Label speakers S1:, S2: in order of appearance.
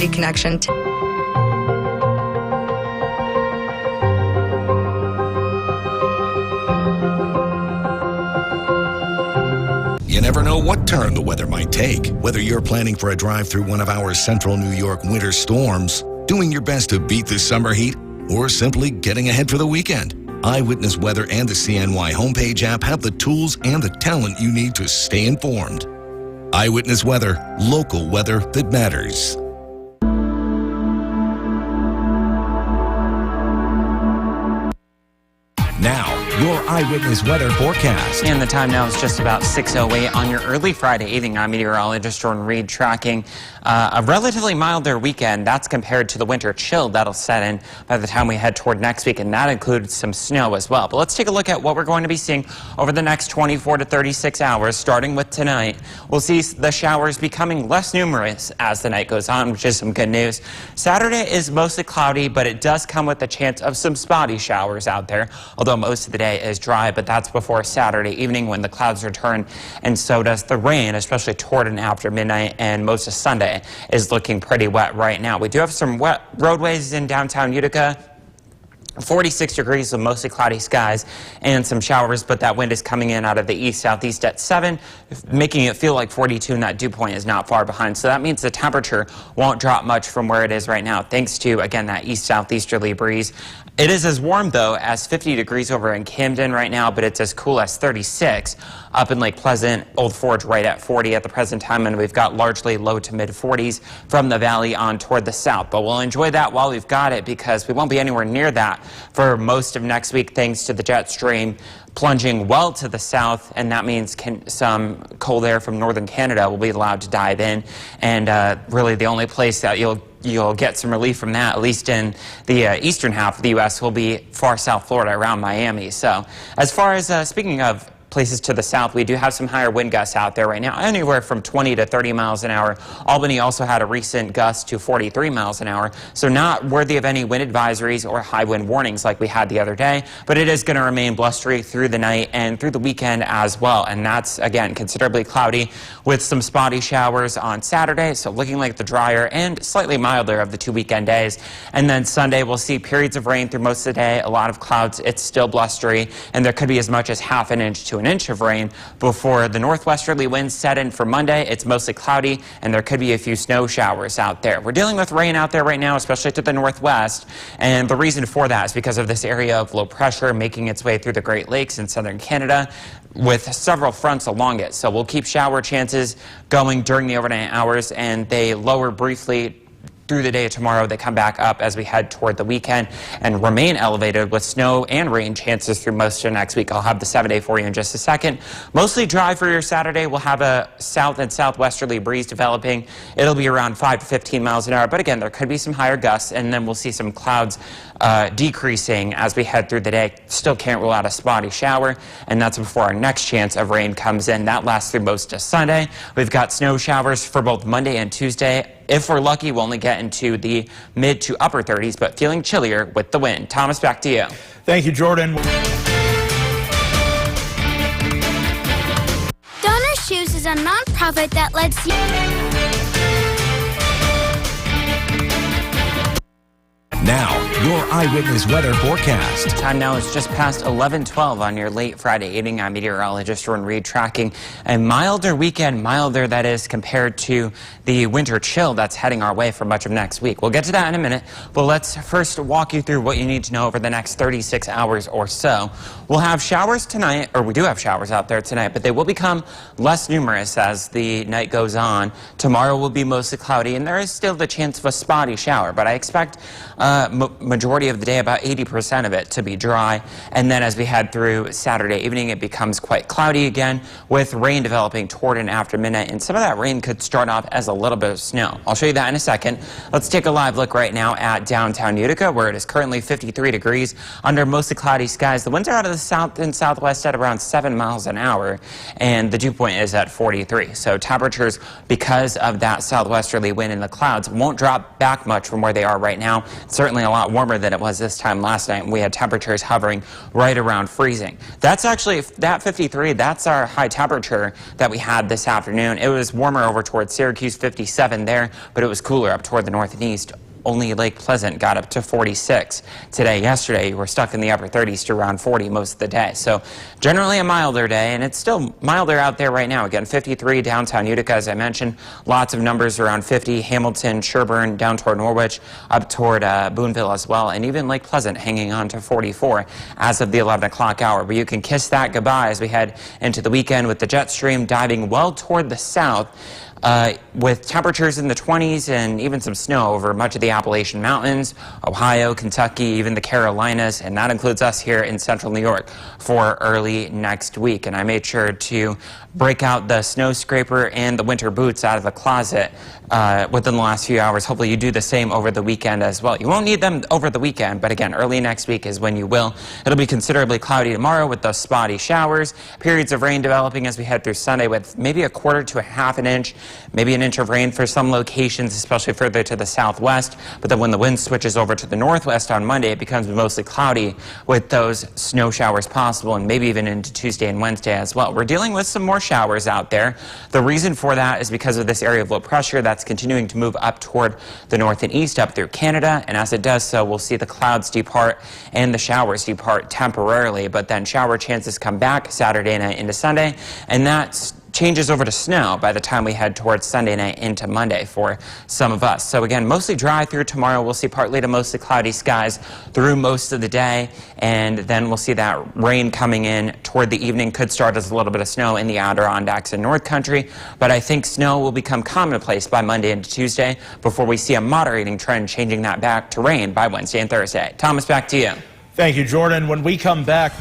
S1: grid connection.
S2: You never know what turn the weather might take. Whether you're planning for a drive through one of our central New York winter storms, doing your best to beat the summer heat, or simply getting ahead for the weekend, Eyewitness Weather and the CNY homepage app have the tools and the talent you need to stay informed. Eyewitness Weather, local weather that matters. Now, your Eyewitness Weather forecast.
S3: And the time now is just about 6:08 on your early Friday evening. I'm meteorologist Jordan Reed, tracking a relatively milder weekend. That's compared to the winter chill that'll set in by the time we head toward next week, and that includes some snow as well. But let's take a look at what we're going to be seeing over the next 24 to 36 hours, starting with tonight. We'll see the showers becoming less numerous as the night goes on, which is some good news. Saturday is mostly cloudy, but it does come with the chance of some spotty showers out there, although most of the day is dry. But that's before Saturday evening when the clouds return, and so does the rain, especially toward and after midnight, and most of Sunday is looking pretty wet right now. We do have some wet roadways in downtown Utica. 46 degrees with mostly cloudy skies and some showers, but that wind is coming in out of the east-southeast at 7, making it feel like 42, and that dew point is not far behind. So that means the temperature won't drop much from where it is right now, thanks to, again, that east-southeasterly breeze. It is as warm, though, as 50 degrees over in Camden right now, but it's as cool as 36 up in Lake Pleasant, Old Forge right at 40 at the present time, and we've got largely low to mid-40s from the valley on toward the south. But we'll enjoy that while we've got it, because we won't be anywhere near that for most of next week, thanks to the jet stream plunging well to the south, and that means some cold air from northern Canada will be allowed to dive in, and really the only place that you'll get some relief from that, at least in the eastern half of the U.S., will be far south Florida around Miami. So as far as speaking of places to the south, we do have some higher wind gusts out there right now, anywhere from 20 to 30 miles an hour. Albany also had a recent gust to 43 miles an hour, so not worthy of any wind advisories or high wind warnings like we had the other day, but it is going to remain blustery through the night and through the weekend as well, and that's, again, considerably cloudy with some spotty showers on Saturday, so looking like the drier and slightly milder of the 2 weekend days. And then Sunday, we'll see periods of rain through most of the day, a lot of clouds, it's still blustery, and there could be as much as half an inch to an inch of rain before the northwesterly winds set in for Monday. It's mostly cloudy, and there could be a few snow showers out there. We're dealing with rain out there right now, especially to the northwest, and the reason for that is because of this area of low pressure making its way through the Great Lakes in southern Canada with several fronts along it. So we'll keep shower chances going during the overnight hours, and they lower briefly through the day tomorrow. They come back up as we head toward the weekend and remain elevated with snow and rain chances through most of next week. I'll have the 7-day for you in just a second. Mostly dry for your Saturday. We'll have a south and southwesterly breeze developing. It'll be around 5 to 15 miles an hour, but again, there could be some higher gusts, and then we'll see some clouds decreasing as we head through the day. Still can't rule out a spotty shower, and that's before our next chance of rain comes in. That lasts through most of Sunday. We've got snow showers for both Monday and Tuesday. If we're lucky, we'll only get into the mid to upper 30s, but feeling chillier with the wind. Thomas, back to you.
S4: Thank you, Jordan.
S5: Donor Shoes is a nonprofit that lets you...
S2: Now, your Eyewitness Weather forecast.
S3: Time now is just past 11:12 on your late Friday evening. I'm meteorologist Jordan Reed, tracking a milder weekend, milder that is compared to the winter chill that's heading our way for much of next week. We'll get to that in a minute, but let's first walk you through what you need to know over the next 36 hours or so. We'll have showers tonight, or we do have showers out there tonight, but they will become less numerous as the night goes on. Tomorrow will be mostly cloudy, and there is still the chance of a spotty shower, but I expect majority of the day, about 80% of it, to be dry. And then as we head through Saturday evening, it becomes quite cloudy again, with rain developing toward and after midnight, and some of that rain could start off as a little bit of snow. I'll show you that in a second. Let's take a live look right now at downtown Utica, where it is currently 53 degrees under mostly cloudy skies. The winds are out of the south and southwest at around 7 miles an hour, and the dew point is at 43. So temperatures, because of that southwesterly wind and the clouds, won't drop back much from where they are right now. Certainly a lot warmer warmer than it was this time last night. We had temperatures hovering right around freezing. That's actually, that 53, that's our high temperature that we had this afternoon. It was warmer over towards Syracuse, 57 there, but it was cooler up toward the north and east. Only Lake Pleasant got up to 46 today. Yesterday, we're stuck in the upper 30s to around 40 most of the day. So generally a milder day, and it's still milder out there right now. Again, 53 downtown Utica, as I mentioned. Lots of numbers around 50. Hamilton, Sherburne, down toward Norwich, up toward Boonville as well. And even Lake Pleasant hanging on to 44 as of the 11 o'clock hour. But you can kiss that goodbye as we head into the weekend with the jet stream diving well toward the south. With temperatures in the 20s and even some snow over much of the Appalachian Mountains, Ohio, Kentucky, even the Carolinas, and that includes us here in central New York for early next week. And I made sure to break out the snow scraper and the winter boots out of the closet within the last few hours. Hopefully you do the same over the weekend as well. You won't need them over the weekend, but again, early next week is when you will. It'll be considerably cloudy tomorrow with those spotty showers, periods of rain developing as we head through Sunday with maybe a quarter to a half an inch, maybe an inch of rain for some locations, especially further to the southwest. But then when the wind switches over to the northwest on Monday, it becomes mostly cloudy with those snow showers possible, and maybe even into Tuesday and Wednesday as well. We're dealing with some more showers out there. The reason for that is because of this area of low pressure that's continuing to move up toward the north and east up through Canada. And as it does so, we'll see the clouds depart and the showers depart temporarily. But then shower chances come back Saturday night into Sunday, and that's changes over to snow by the time we head towards Sunday night into Monday for some of us. So again, mostly dry through tomorrow. We'll see partly to mostly cloudy skies through most of the day, and then we'll see that rain coming in toward the evening. Could start as a little bit of snow in the Adirondacks and North Country, but I think snow will become commonplace by Monday into Tuesday before we see a moderating trend changing that back to rain by Wednesday and Thursday. Thomas, back to you.
S1: Thank you, Jordan. When we come back,